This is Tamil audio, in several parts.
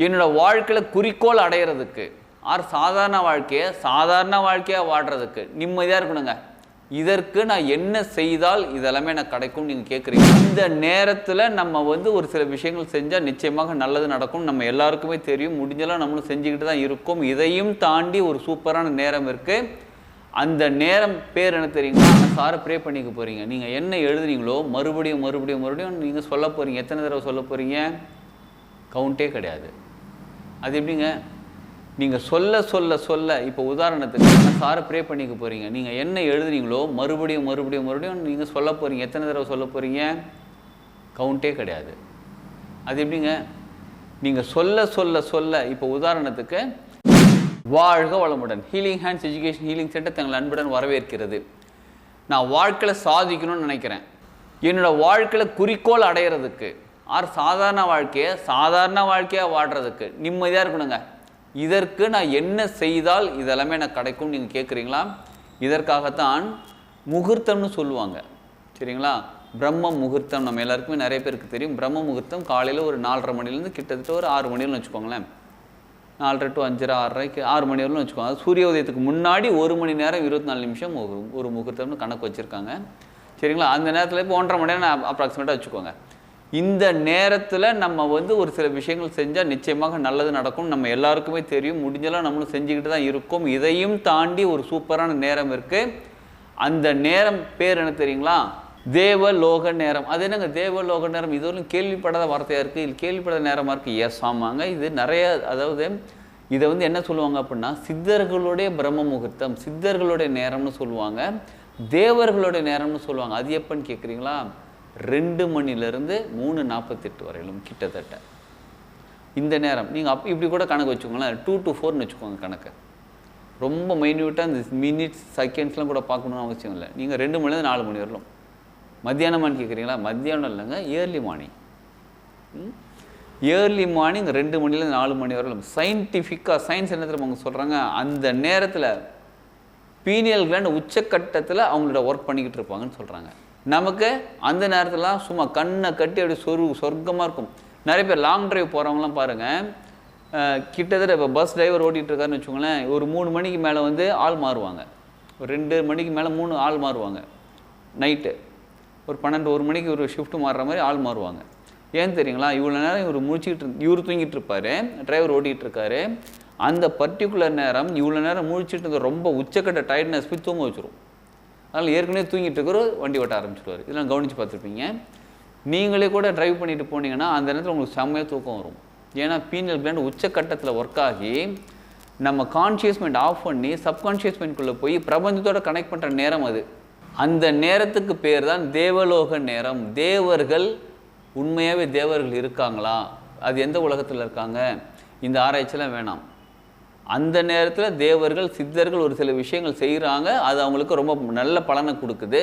என்னோட வாழ்க்கையில் குறிக்கோள் அடையிறதுக்கு சாதாரண வாழ்க்கையாக வாழ்கிறதுக்கு நிம்மதியாக இருக்கணுங்க. இதற்கு நான் என்ன செய்தால் இதெல்லாமே எனக்கு கிடைக்கும் நீங்கள் கேட்குறீங்க. இந்த நேரத்தில் நம்ம ஒரு சில விஷயங்கள் செஞ்சால் நிச்சயமாக நல்லது நடக்கும். நம்ம எல்லாருக்குமே தெரியும், முடிஞ்செல்லாம் நம்மளும் செஞ்சுக்கிட்டு தான் இருக்கோம். இதையும் தாண்டி ஒரு சூப்பரான நேரம் இருக்குது. அந்த நேரம் பேர் என்ன தெரியுங்களா? சாரை ப்ரே பண்ணிக்க போகிறீங்க. நீங்கள் என்ன எழுதுறீங்களோ மறுபடியும் நீங்கள் சொல்ல போகிறீங்க. எத்தனை தடவை சொல்ல போகிறீங்க? கவுண்டே கிடையாது. அது எப்படிங்க? நீங்கள் சொல்ல இப்போ உதாரணத்துக்கு சாரை ப்ரே பண்ணிக்க போகிறீங்க. நீங்கள் என்ன எழுதுறீங்களோ மறுபடியும் நீங்கள் சொல்ல போகிறீங்க. எத்தனை தடவை சொல்ல போகிறீங்க? கவுண்டே கிடையாது. அது எப்படிங்க? நீங்கள் சொல்ல இப்போ உதாரணத்துக்கு வாழ்க வளமுடன் healing hands education healing centre தங்கள் அன்புடன் வரவேற்கிறது. நான் வாழ்க்கையில் சாதிக்கணும்னு நினைக்கிறேன். என்னோட வாழ்க்கையில் குறிக்கோள் அடையிறதுக்கு சாதாரண வாழ்க்கையாக வாழ்கிறதுக்கு நிம்மதியாக இருக்கணுங்க. இதற்கு நான் என்ன செய்தால் இதெல்லாமே எனக்கு கிடைக்கும் நீங்கள் கேட்குறீங்களா? இதற்காகத்தான் முகூர்த்தம்னு சொல்லுவாங்க. சரிங்களா? பிரம்ம முகூர்த்தம் நம்ம எல்லாருக்குமே நிறைய பேருக்கு தெரியும். பிரம்ம முகூர்த்தம் காலையில் ஒரு 4:30 மணிலேருந்து கிட்டத்தட்ட ஒரு 6 மணின்னு வச்சுக்கோங்களேன். 4:30 to 5:30 6:30 6 மணி வரலும் வச்சுக்கோங்க. அது சூரிய உதயத்துக்கு முன்னாடி 1 மணி நேரம் 24 நிமிஷம் ஒரு முகூர்த்தம்னு கணக்கு வச்சுருக்காங்க. சரிங்களா? அந்த நேரத்தில் இப்போ 1:30 மணி நேரம் அப்ராக்சிமேட்டாக வச்சுக்கோங்க. இந்த நேரத்தில் நம்ம ஒரு சில விஷயங்கள் செஞ்சால் நிச்சயமாக நல்லது நடக்கும். நம்ம எல்லாருக்குமே தெரியும், முடிஞ்செல்லாம் நம்மளும் செஞ்சுக்கிட்டு தான் இருக்கோம். இதையும் தாண்டி ஒரு சூப்பரான நேரம் இருக்குது. அந்த நேரம் பேர் என்ன தெரியுங்களா? தேவலோக நேரம். அது என்னங்க தேவலோக நேரம்? இது ஒரு கேள்விப்படாத வார்த்தையாக இருக்குது. இது கேள்விப்படாத நேரமாக இருக்குது. எஸ், ஆமாங்க. இது நிறைய, அதாவது இதை என்ன சொல்லுவாங்க அப்படின்னா, சித்தர்களுடைய பிரம்ம முகூர்த்தம், சித்தர்களுடைய நேரம்னு சொல்லுவாங்க, தேவர்களுடைய நேரம்னு சொல்லுவாங்க. அது எப்போன்னு கேட்குறீங்களா? 2 மணிலேருந்து 3:48 வரையிலும் கிட்டத்தட்ட இந்த நேரம். நீங்கள் இப்படி கூட கணக்கு வச்சுக்கோங்களேன். 2 to 4ன்னு வச்சுக்கோங்க கணக்கு. ரொம்ப மைன்யூட்டாக இந்த மினிட்ஸ் செகண்ட்ஸ்லாம் கூட பார்க்கணுன்னு அவசியம் இல்லை. நீங்கள் 2 மணிலேருந்து 4 மணி வரலாம். மத்தியானமானு கேட்குறீங்களா? மத்தியானம் இல்லைங்க, ஏர்லி மார்னிங். ஏர்லி மார்னிங் 2 மணிலேருந்து 4 மணி வரலாம். சயின்டிஃபிக்காக சயின்ஸ் என்ன தெரியுமா அவங்க சொல்கிறாங்க? அந்த நேரத்தில் பீனியல் கிளாண்ட் உச்சக்கட்டத்தில் அவங்களோட ஒர்க் பண்ணிக்கிட்டு இருப்பாங்கன்னு சொல்கிறாங்க. நமக்கு அந்த நேரத்திலலாம் சும்மா கண்ணை கட்டி அப்படி சொர்க்கமாக இருக்கும். நிறைய பேர் லாங் ட்ரைவ் போகிறவங்களாம் பாருங்கள், கிட்டத்தட்ட இப்போ பஸ் டிரைவர் ஓட்டிகிட்ருக்காருன்னு வச்சுக்கோங்களேன், ஒரு 3 மணிக்கு மேலே ஆள் மாறுவாங்க. ஒரு 2 மணிக்கு மேலே 3 ஆள் மாறுவாங்க. நைட்டு ஒரு 12-1 மணிக்கு ஒரு ஷிஃப்ட் மாறுற மாதிரி ஆள் மாறுவாங்க. ஏன்னு தெரியுங்களா? இவ்வளோ நேரம் இவர் தூங்கிட்டு இருப்பார், டிரைவர் ஓட்டிகிட்டு இருக்காரு. அந்த பர்டிகுலர் நேரம் இவ்வளோ நேரம் முழிச்சிட்டு ரொம்ப உச்சக்கட்ட டயர்ட்னஸ் போய் தூங்க வச்சுரும். அதனால் ஏற்கனவே தூங்கிட்டு இருக்கிற வண்டி ஓட்ட ஆரம்பிச்சிடுவார். இதெல்லாம் கவனித்து பார்த்துருப்பீங்க. நீங்களே கூட ட்ரைவ் பண்ணிட்டு போனீங்கன்னா அந்த நேரத்தில் உங்களுக்கு செம்மையாக தூக்கம் வரும். ஏன்னா பீனியல் கிளாண்ட் உச்சக்கட்டத்தில் ஒர்க் ஆகி நம்ம கான்ஷியஸ் மைண்ட் ஆஃப் பண்ணி சப்கான்ஷியஸ் மைண்ட்குள்ளே போய் பிரபஞ்சத்தோட கனெக்ட் பண்ணுற நேரம் அது. அந்த நேரத்துக்கு பேர் தான் தேவலோக நேரம். தேவர்கள் உண்மையாகவே தேவர்கள் இருக்காங்களா? அது எந்த உலகத்தில் இருக்காங்க? இந்த ஆராய்ச்சியெல்லாம் வேணாம். அந்த நேரத்தில் தேவர்கள் சித்தர்கள் ஒரு சில விஷயங்கள் செய்கிறாங்க. அது அவங்களுக்கு ரொம்ப நல்ல பலனை கொடுக்குது.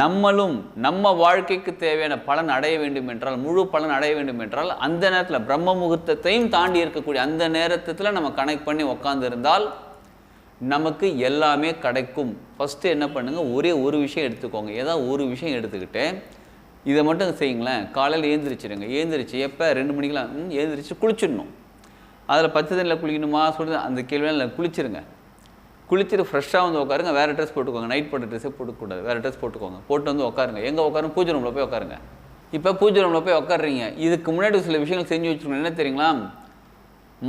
நம்மளும் நம்ம வாழ்க்கைக்கு தேவையான பலன் அடைய வேண்டும் என்றால், முழு பலன் அடைய வேண்டும் என்றால், அந்த நேரத்தில் பிரம்ம முகூர்த்தத்தையும் தாண்டி இருக்கக்கூடிய அந்த நேரத்தில் நம்ம கனெக்ட் பண்ணி உக்காந்துருந்தால் நமக்கு எல்லாமே கிடைக்கும். ஃபஸ்ட்டு என்ன பண்ணுங்கள், ஒரே ஒரு விஷயம் எடுத்துக்கோங்க. ஏதாவது ஒரு விஷயம் எடுத்துக்கிட்டு இதை மட்டும் செய்யுங்களேன். காலையில் ஏந்திரிச்சிடுங்க. ஏந்திரிச்சு எப்போ 2 மணிக்கெலாம் ஏந்திரிச்சு குளிச்சிடணும். அதில் பச்சை தண்ணியில் குளிக்கணுமா சொல்லுது அந்த கேள்வியெல்லாம் இல்லை. குளிச்சிருங்க. குளிச்சுட்டு ஃப்ரெஷ்ஷாக உட்காருங்க. வேறு ட்ரெஸ் போட்டுக்கோங்க. நைட் போட்ட ட்ரெஸ்ஸே போட்டுக்கூடாது, வேறு ட்ரெஸ் போட்டுக்கோங்க. போட்டு உட்காருங்க. எங்கே உட்காருங்க? பூஜை ரூமில் போய் உட்காருங்க. இப்போ பூஜை ரூமில் போய் உட்காடுறீங்க. இதுக்கு முன்னாடி சில விஷயங்கள் செஞ்சு வச்சுருக்கணும். என்ன தெரியுங்களா?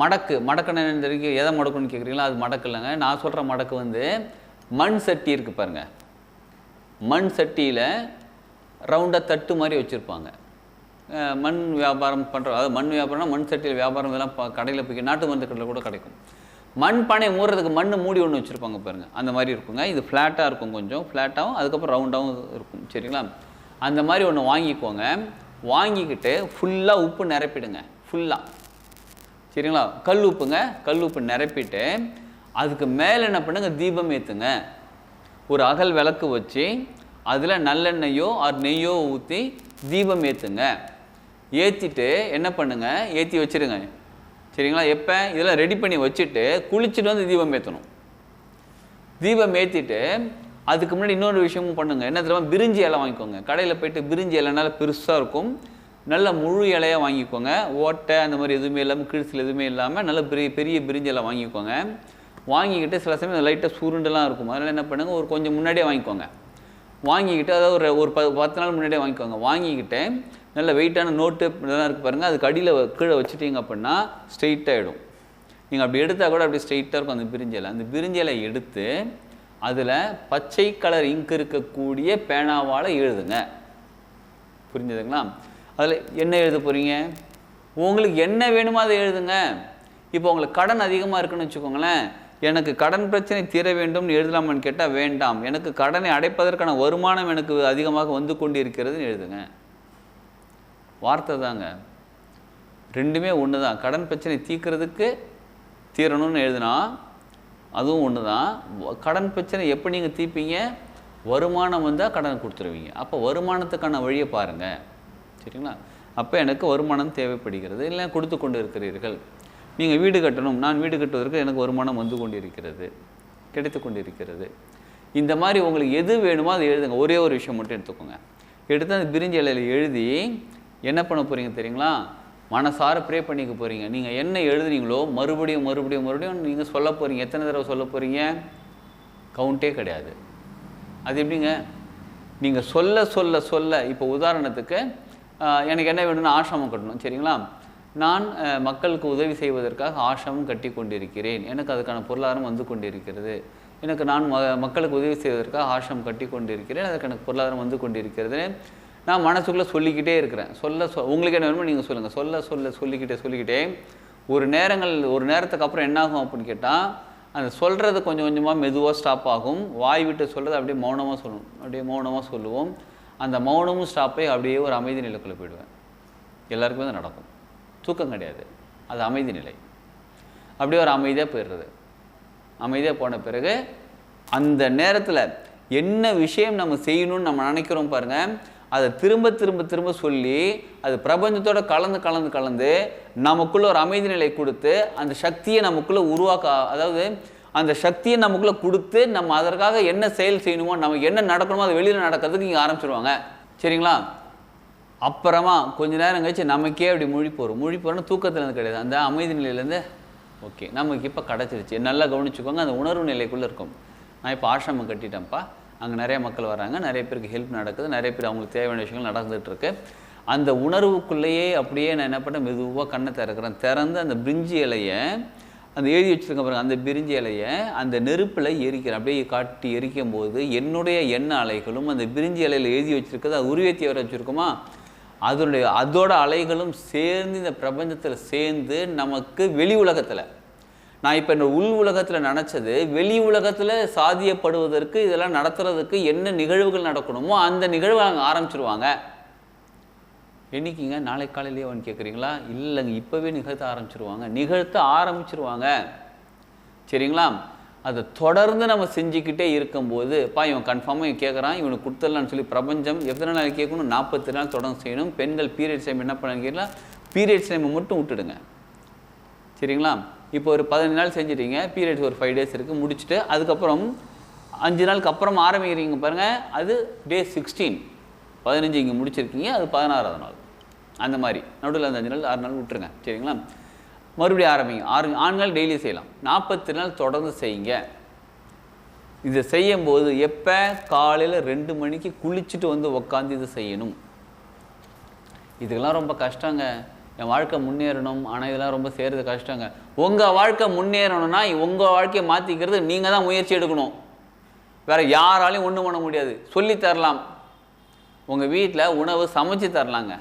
மடக்குன்னு என்ன தெரியும்? எதை மடக்குன்னு கேட்குறீங்களா? அது மடக்கு இல்லைங்க. நான் சொல்கிற மடக்கு மண் சட்டி இருக்குது பாருங்கள். மண் சட்டியில் ரவுண்டாக தட்டு மாதிரி வச்சுருப்பாங்க. மண் வியாபாரம் பண்ணுற, அதாவது மண் வியாபாரம்னா மண் சட்டியில் வியாபாரம் இதெல்லாம் கடையில் போய் நாட்டு மருந்து கடையில் கூட கிடைக்கும். மண் பானை மூடுறதுக்கு மண் மூடி ஒன்று வச்சுருப்பாங்க பாருங்கள். அந்த மாதிரி இருக்குங்க. இது ஃப்ளாட்டாக இருக்கும், கொஞ்சம் ஃப்ளாட்டாகவும் அதுக்கப்புறம் ரவுண்டாகவும் இருக்கும். சரிங்களா? அந்த மாதிரி ஒன்று வாங்கிக்கோங்க. வாங்கிக்கிட்டு ஃபுல்லாக உப்பு நிரப்பிடுங்க. ஃபுல்லாக. சரிங்களா? கல் உப்பு நிரப்பிட்டு அதுக்கு மேலே என்ன பண்ணுங்க, தீபம் ஏற்றுங்க. ஒரு அகல் விளக்கு வச்சு அதில் நல்லெண்ணெயோ நெய்யோ ஊற்றி தீபம் ஏற்றுங்க. ஏற்றிட்டு என்ன பண்ணுங்க, ஏற்றி வச்சுருங்க. சரிங்களா? எப்போ இதெல்லாம் ரெடி பண்ணி வச்சுட்டு குளிச்சுட்டு தீபம் ஏற்றணும். தீபம் ஏற்றிட்டு அதுக்கு முன்னாடி இன்னொரு விஷயமும் பண்ணுங்க. என்ன தெரியுமா? பிரிஞ்சி இலை வாங்கிக்கோங்க. கடையில் போய்ட்டு பிரிஞ்சி இலைனால பெருசாக இருக்கும். நல்ல முழு இலையாக வாங்கிக்கோங்க. ஓட்டை அந்த மாதிரி எதுவுமே இல்லாமல், கிழிச்சல் எதுவுமே இல்லாமல் நல்ல பெரிய பிரிஞ்சி இலை வாங்கிக்கோங்க. வாங்கிக்கிட்டு சில சமயம் லைட்டாக சுருண்டெல்லாம் இருக்கும், அதனால் என்ன பண்ணுங்கள், ஒரு கொஞ்சம் முன்னாடியே வாங்கிக்கோங்க. வாங்கிக்கிட்டு அதாவது ஒரு 10 நாள் முன்னாடியே வாங்கிக்கோங்க. வாங்கிக்கிட்டு நல்ல வெயிட்டான நோட்டு இதெல்லாம் இருக்குது பாருங்கள், அதுக்கு அடியில் கீழே வச்சுட்டிங்க அப்படின்னா ஸ்ட்ரெயிட்டாகிடும். நீங்கள் அப்படி எடுத்தால் கூட அப்படி ஸ்ட்ரெயிட்டாக இருக்கும் அந்த பிரிஞ்சி இலை. அந்த பிரிஞ்சி இலை எடுத்து அதில் பச்சை கலர் இங்க் இருக்கக்கூடிய பேனாவால் எழுதுங்க. புரிஞ்சுதுங்களா? அதில் என்ன எழுத போகிறீங்க? உங்களுக்கு என்ன வேணுமோ அதை எழுதுங்க. இப்போ உங்களுக்கு கடன் அதிகமாக இருக்குன்னு வச்சுக்கோங்களேன், எனக்கு கடன் பிரச்சனை தீர வேண்டும்னு எழுதலாமான்னு கேட்டால் வேண்டாம், எனக்கு கடனை அடைப்பதற்கான வருமானம் எனக்கு அதிகமாக வந்து கொண்டு இருக்கிறதுன்னு எழுதுங்க. வார்த்தை தாங்க, ரெண்டுமே ஒன்று தான். கடன் பிரச்சனை தீரணும்னு எழுதுனா அதுவும் ஒன்று தான். கடன் பிரச்சனை எப்போ நீங்கள் தீர்ப்பீங்க? வருமானம் வந்தால் கடன் கொடுத்துருவீங்க. அப்போ வருமானத்துக்கான வழியை பாருங்கள். சரிங்களா? அப்போ எனக்கு வருமானம் தேவைப்படுகிறது, இல்லை கொடுத்து கொண்டு இருக்கிறீர்கள். நீங்கள் வீடு கட்டணும், நான் வீடு கட்டுவதற்கு எனக்கு வருமானம் வந்து கொண்டிருக்கிறது, கிடைத்து கொண்டிருக்கிறது. இந்த மாதிரி உங்களுக்கு எது வேணுமோ அதை எழுதுங்க. ஒரே ஒரு விஷயம் மட்டும் எடுத்துக்கோங்க. எடுத்து அந்த பிரிஞ்சி இலையில் எழுதி என்ன பண்ண போகிறீங்க தெரியுங்களா? மனசார ப்ரே பண்ணிக்க போகிறீங்க. நீங்கள் என்ன எழுதுனீங்களோ மறுபடியும் நீங்கள் சொல்ல போகிறீங்க. எத்தனை தடவை சொல்ல போகிறீங்க? கவுண்டே கிடையாது. அது எப்படிங்க? நீங்கள் சொல்ல இப்போ உதாரணத்துக்கு எனக்கு என்ன வேணும்னு ஆசிரமம் கட்டணும், சரிங்களா? நான் மக்களுக்கு உதவி செய்வதற்காக ஆசிரமம் கட்டி கொண்டிருக்கிறேன், எனக்கு அதுக்கான பொருளாதாரம் வந்து கொண்டிருக்கிறது. நான் மக்களுக்கு உதவி செய்வதற்காக ஆசிரமம் கட்டி கொண்டிருக்கிறேன், அதுக்கு எனக்கு பொருளாதாரம் வந்து கொண்டிருக்கிறது. நான் மனசுக்குள்ளே சொல்லிக்கிட்டே இருக்கிறேன். உங்களுக்கு என்ன வேணுமோ நீங்கள் சொல்லுங்கள். சொல்லிக்கிட்டே ஒரு நேரத்துக்கு அப்புறம் என்னாகும் அப்படின்னு கேட்டால், அந்த சொல்கிறது கொஞ்சம் கொஞ்சமாக மெதுவாக ஸ்டாப் ஆகும். வாய் விட்டு சொல்கிறது அப்படியே மௌனமாக சொல்லுவோம். அந்த மௌனமும் ஸ்டாப்பே அப்படியே ஒரு அமைதி நிலைக்குள்ளே போயிடுவேன். எல்லாருக்குமே தான் நடக்கும். தூக்கம் கிடையாது, அது அமைதி நிலை. அப்படியே ஒரு அமைதியாக போயிடுறது. அமைதியாக போன பிறகு அந்த நேரத்தில் என்ன விஷயம் நம்ம செய்யணும்னு நம்ம நினைக்கிறோம் பாருங்கள், அதை திரும்ப சொல்லி அது பிரபஞ்சத்தோட கலந்து நமக்குள்ளே ஒரு அமைதி நிலை கொடுத்து அந்த சக்தியை நமக்குள்ளே அதாவது அந்த சக்தியை நமக்குள்ளே கொடுத்து நம்ம அதற்காக என்ன செயல் செய்யணுமோ, நமக்கு என்ன நடக்கணுமோ அது வெளியில் நடக்கிறதுக்கு இங்கே ஆரம்பிச்சிருவாங்க. சரிங்களா? அப்புறமா கொஞ்ச நேரம் கழிச்சு நமக்கே அப்படி மொழி போகிறோன்னா தூக்கத்துலேருந்து கிடையாது, அந்த அமைதி நிலையிலேருந்து ஓகே நமக்கு இப்போ கிடச்சிருச்சு. நல்லா கவனிச்சுக்கோங்க, அந்த உணர்வு நிலைக்குள்ளே இருக்கும். நான் இப்போ ஆசிரமம் கட்டிட்டேன்ப்பா, அங்கே நிறைய மக்கள் வராங்க, நிறைய பேருக்கு ஹெல்ப் நடக்குது, நிறைய பேர் அவங்களுக்கு தேவையான விஷயங்கள் நடந்துகிட்ருக்கு. அந்த உணர்வுக்குள்ளேயே அப்படியே நான் என்ன பண்ணேன், மெதுவாக கண்ணை திறந்து அந்த பிரிஞ்சி இலையை, அந்த எழுதி வச்சுருக்க பாருங்க, அந்த பிரிஞ்சி இலையை அந்த நெருப்பில் எரிக்கிறேன். அப்படியே காட்டி எரிக்கும் போது என்னுடைய எண்ண அலைகளும் அந்த பிரிஞ்சி இலையில் எழுதி வச்சுருக்கிறது, அது உருவேற்றி வர வச்சுருக்குமா, அதோட அலைகளும் சேர்ந்து இந்த பிரபஞ்சத்தில் சேர்ந்து நமக்கு வெளி உலகத்தில், நான் இப்போ இந்த உள் உலகத்தில் நினச்சது வெளி உலகத்தில் சாதியப்படுவதற்கு, இதெல்லாம் நடத்துறதுக்கு என்ன நிகழ்வுகள் நடக்கணுமோ அந்த நிகழ்வை அங்கே ஆரம்பிச்சிருவாங்க. என்னைக்குங்க? நாளை காலையிலேயே அவன் கேட்குறீங்களா? இல்லைங்க, இப்போவே நிகழ்த்த ஆரம்பிச்சிருவாங்க. சரிங்களா? அதை தொடர்ந்து நம்ம செஞ்சுக்கிட்டே இருக்கும்போது, இவன் கன்ஃபார்மாக இவன் கேட்குறான், இவனுக்கு கொடுத்துடலான்னு சொல்லி பிரபஞ்சம் எத்தனை நாள் கேட்கணும்? 40 நாள் தொடர்ந்து செய்யணும். பெண்கள் பீரியட்ஸ் டைம் என்ன பண்ணு கேட்கலாம், பீரியட்ஸ் டைமை மட்டும் விட்டுடுங்க. சரிங்களா? இப்போ ஒரு 15 நாள் செஞ்சிட்டீங்க, பீரியட்ஸ் ஒரு 5 டேஸ் இருக்குது, முடிச்சுட்டு அதுக்கப்புறம் 5 நாளுக்கு அப்புறம் ஆரம்பிக்கிறீங்க பாருங்கள், அது டே 16. 15 இங்கே முடிச்சிருக்கீங்க, அது 16ஆவது நாள். அந்த மாதிரி நடுவில் அந்த 5 நாள் 6 நாள் விட்டுருங்க. சரிங்களா? மறுபடியும் ஆரம்பிங்க. 6 நாள் டெய்லி செய்யலாம், 40 நாள் தொடர்ந்து செய்யுங்க. இதை செய்யும்போது எப்போ? காலையில் 2 மணிக்கு குளிச்சுட்டு வந்து உக்காந்து இதை செய்யணும். இதுக்கெல்லாம் ரொம்ப கஷ்டங்க. என் வாழ்க்கை முன்னேறணும், ஆனால் இதெல்லாம் ரொம்ப செய்கிறது கஷ்டங்க. உங்கள் வாழ்க்கை முன்னேறணும்னா உங்கள் வாழ்க்கையை மாற்றிக்கிறது நீங்கள் தான் முயற்சி எடுக்கணும். வேறு யாராலையும் ஒன்றும் பண்ண முடியாது. சொல்லித்தரலாம், உங்கள் வீட்டில் உணவு சமைச்சு தரலாங்க.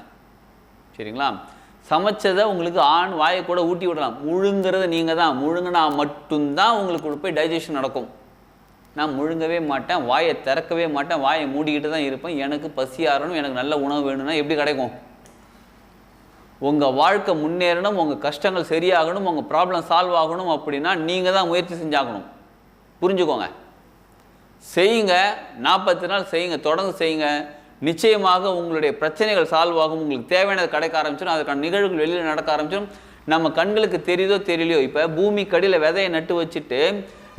சரிங்களா? சமைச்சதை உங்களுக்கு வாயை கூட ஊட்டி விடலாம். முழுங்கிறது நீங்கள் தான். முழுங்கினா மட்டும்தான் உங்களுக்கு போய் டைஜஷன் நடக்கும். நான் முழுங்கவே மாட்டேன், வாயை திறக்கவே மாட்டேன், வாயை மூடிக்கிட்டு தான் இருப்பேன். எனக்கு பசி ஆறணும், எனக்கு நல்ல உணவு வேணும்னா எப்படி கிடைக்கும்? உங்கள் வாழ்க்கை முன்னேறணும், உங்கள் கஷ்டங்கள் சரியாகணும், உங்கள் ப்ராப்ளம் சால்வ் ஆகணும் அப்படின்னா நீங்கள் தான் முயற்சி செஞ்சாகணும். புரிஞ்சுக்கோங்க. செய்யுங்க, 40 நாள் செய்யுங்க, தொடர்ந்து செய்யுங்க. நிச்சயமாக உங்களுடைய பிரச்சனைகள் சால்வ் ஆகும். உங்களுக்கு தேவையானது கிடைக்க ஆரம்பிச்சிடும். அதுக்கான நிகழ்வுகள் வெளியில் நடக்க ஆரம்பிச்சிடும். நம்ம கண்களுக்கு தெரியுதோ தெரியலையோ, இப்போ பூமி கடியில் விதையை நட்டு வச்சுட்டு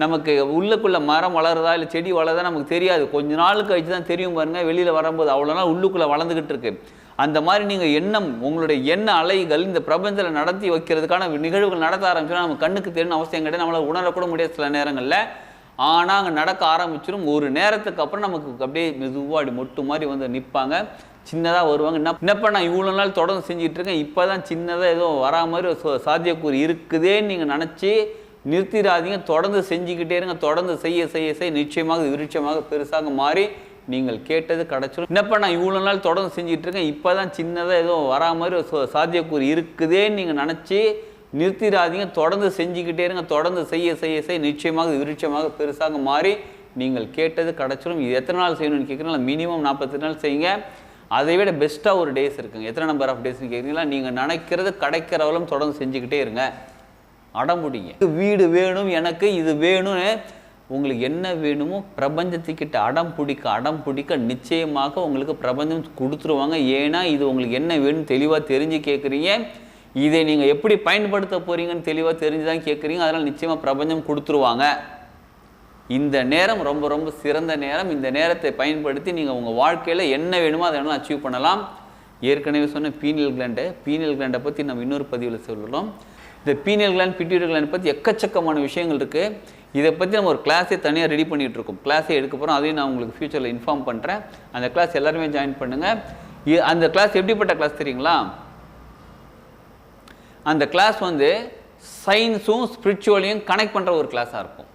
நமக்கு உள்ளுக்குள்ளே மரம் வளருதா இல்லை செடி வளருதா நமக்கு தெரியாது. கொஞ்ச நாள் கழிச்சு தான் தெரியும் பாருங்கள். வெளியில் வரும்போது அவ்வளோ நாள் உள்ளுக்குள்ளே வளர்ந்துக்கிட்டு இருக்கு. அந்த மாதிரி நீங்கள் எண்ணம் உங்களுடைய எண்ண அலைகள் இந்த பிரபஞ்சத்தில் நடத்தி வைக்கிறதுக்கான நிகழ்வுகள் நடத்த ஆரம்பிச்சோன்னா நம்ம கண்ணுக்கு தெரியணும் அவசியம் கிடையாது, நம்மளால் உணரக்கூட முடியாது சில நேரங்களில். ஆனால் அங்கே நடக்க ஆரம்பிச்சிடும். ஒரு நேரத்துக்கு அப்புறம் நமக்கு அப்படியே மெதுவாக மொட்டு மாதிரி வந்து நிற்பாங்க, சின்னதாக வருவாங்க. என்னப்பா நான் இவ்வளோ நாள் தொடர்ந்து செஞ்சுட்டு இருக்கேன், இப்போ தான் சின்னதாக ஏதோ வரா மாதிரி சாத்தியக்கூறு இருக்குதேன்னு நீங்கள் நினச்சி நிறுத்திடாதீங்க. தொடர்ந்து செஞ்சுக்கிட்டே இருங்க. தொடர்ந்து செய்ய செய்ய செய்ய நிச்சயமாக விருட்சமாக பெருசாக மாறி நீங்கள் கேட்டது கிடச்சிடும். என்னப்பா நான் இவ்வளோ நாள் தொடர்ந்து செஞ்சுட்டு இருக்கேன், இப்போ தான் சின்னதாக ஏதோ வரா மாதிரி சாத்தியக்கூறு இருக்குதேன்னு நீங்கள் நினச்சி நிறுத்திடாதீங்க. தொடர்ந்து செஞ்சுக்கிட்டே இருங்க. தொடர்ந்து செய்ய செய்ய செய்ய நிச்சயமாக விருட்சமாக பெருசாக மாறி நீங்கள் கேட்டது கிடச்சிடும். இது எத்தனை நாள் செய்யணும்னு கேட்குறீங்களா? மினிமம் 48 நாள் செய்யுங்க. அதை விட பெஸ்ட்டாக ஒரு டேஸ் இருக்குங்க. எத்தனை நம்பர் ஆஃப் டேஸ்ன்னு கேட்குறீங்களா? நீங்கள் நினைக்கிறது கிடைக்கிறவளும் தொடர்ந்து செஞ்சுக்கிட்டே இருங்க. அடம்புடிங்க. வீடு வேணும், எனக்கு இது வேணும்னு உங்களுக்கு என்ன வேணுமோ பிரபஞ்சத்துக்கிட்ட அடம் பிடிக்க நிச்சயமாக உங்களுக்கு பிரபஞ்சம் கொடுத்துருவாங்க. ஏன்னா இது உங்களுக்கு என்ன வேணும்னு தெளிவாக தெரிஞ்சு கேட்குறீங்க. இதை நீங்கள் எப்படி பயன்படுத்த போகிறீங்கன்னு தெளிவாக தெரிஞ்சு தான் கேட்குறீங்க. அதனால் நிச்சயமாக பிரபஞ்சம் கொடுத்துருவாங்க. இந்த நேரம் ரொம்ப ரொம்ப சிறந்த நேரம். இந்த நேரத்தை பயன்படுத்தி நீங்கள் உங்கள் வாழ்க்கையில் என்ன வேணுமோ அதை வேணாலும் அச்சீவ் பண்ணலாம். ஏற்கனவே சொன்ன பீனியல் கிளாண்டை பற்றி நம்ம இன்னொரு பதிவில் சொல்லலாம். இந்த பீனியல் கிளாண்ட் பிட்யூட்டரி கிளாண்ட் பற்றி எக்கச்சக்கமான விஷயங்கள் இருக்குது. இதை பற்றி நம்ம ஒரு கிளாஸே தனியாக ரெடி பண்ணிகிட்ருக்கோம். கிளாஸே எடுக்க போகிறோம். அதையும் நான் உங்களுக்கு ஃப்யூச்சரில் இன்ஃபார்ம் பண்ணுறேன். அந்த கிளாஸ் எல்லாருமே ஜாயின் பண்ணுங்கள். அந்த கிளாஸ் எப்படிப்பட்ட கிளாஸ் தெரியுங்களா? அந்த கிளாஸ் வந்து சயின்ஸும் ஸ்பிரிச்சுவலையும் கனெக்ட் பண்ணுற ஒரு கிளாஸாக இருக்கும்.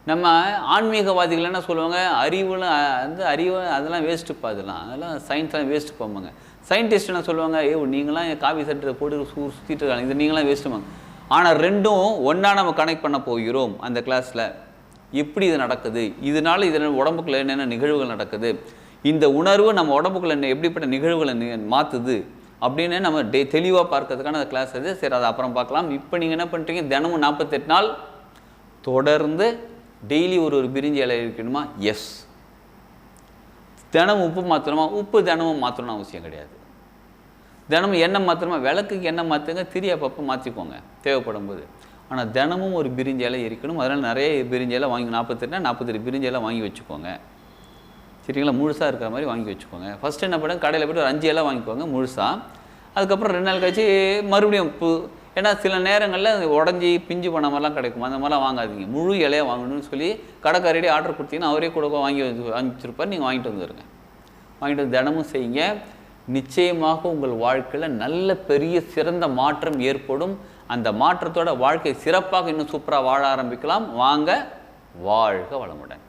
நம்ம ஆன்மீகவாதிகள் என்ன சொல்லுவாங்க, அறிவு அதெல்லாம் வேஸ்ட்டுப்பா, அதெல்லாம் சயின்ஸ்லாம் வேஸ்ட்டு போவாங்க. சயின்டிஸ்ட் என்ன சொல்லுவாங்க, நீங்களாம் காபி சட்டை போட்டு சுற்றிட்டு இருக்காங்க, இது நீங்களாம் வேஸ்ட்டுவாங்க. ஆனால் ரெண்டும் ஒன்றா நம்ம கனெக்ட் பண்ண போகிறோம் அந்த கிளாஸில். எப்படி இது நடக்குது, இதனால உடம்புக்குள்ள என்னென்ன நிகழ்வுகள் நடக்குது, இந்த உணர்வு நம்ம உடம்புக்குள்ள எப்படிப்பட்ட நிகழ்வுகளை மாற்றுது அப்படின்னு நம்ம தெளிவாக பார்க்கறதுக்கான அந்த கிளாஸ் அது. சரி, அதை அப்புறம் பார்க்கலாம். இப்போ நீங்கள் என்ன பண்ணுறீங்க, தினமும் 48 நாள் தொடர்ந்து டெய்லி ஒரு பிரிஞ்சி இலை இருக்கணுமா? எஸ். தினமும் உப்பு மாற்றணுமா? உப்பு தினமும் மாற்றணும்னு அவசியம் கிடையாது. தினமும் எண்ணெய் மாற்றணுமா? விளக்குக்கு எண்ணெய் மாற்றுங்க, திரி அப்பப்போ மாற்றிக்கோங்க தேவைப்படும் போது. ஆனால் தினமும் ஒரு பிரிஞ்சி இலை இருக்கணும். அதனால் நிறைய பிரிஞ்சி இலை வாங்கி 48 பிரிஞ்சி இலை வாங்கி வச்சுக்கோங்க. சரிங்களா? முழுசாக இருக்கிற மாதிரி வாங்கி வச்சுக்கோங்க. ஃபஸ்ட்டு என்ன பண்ணுங்க, கடையில் போய்ட்டு ஒரு 5 இலை வாங்கிக்கோங்க முழுசாக. அதுக்கப்புறம் 2 நாள் கழிச்சு மறுபடியும் ஏன்னா சில நேரங்களில் உடஞ்சி பிஞ்சு பண்ண மாதிரிலாம் கிடைக்கும். அந்த மாதிரிலாம் வாங்காதீங்க. முழு இலையாக வாங்கணும்னு சொல்லி கடைக்காரடி ஆர்டர் கொடுத்தீங்கன்னா அவரே கூட வாங்கி வச்சுருப்பார். நீங்கள் வாங்கிட்டு வந்துடுங்க. வாங்கிட்டு வந்து தினமும் செய்யுங்க. நிச்சயமாக உங்கள் வாழ்க்கையில் நல்ல பெரிய சிறந்த மாற்றம் ஏற்படும். அந்த மாற்றத்தோட வாழ்க்கை சிறப்பாக இன்னும் சூப்பராக வாழ ஆரம்பிக்கலாம். வாங்க, வாழ்க வளமுடன்.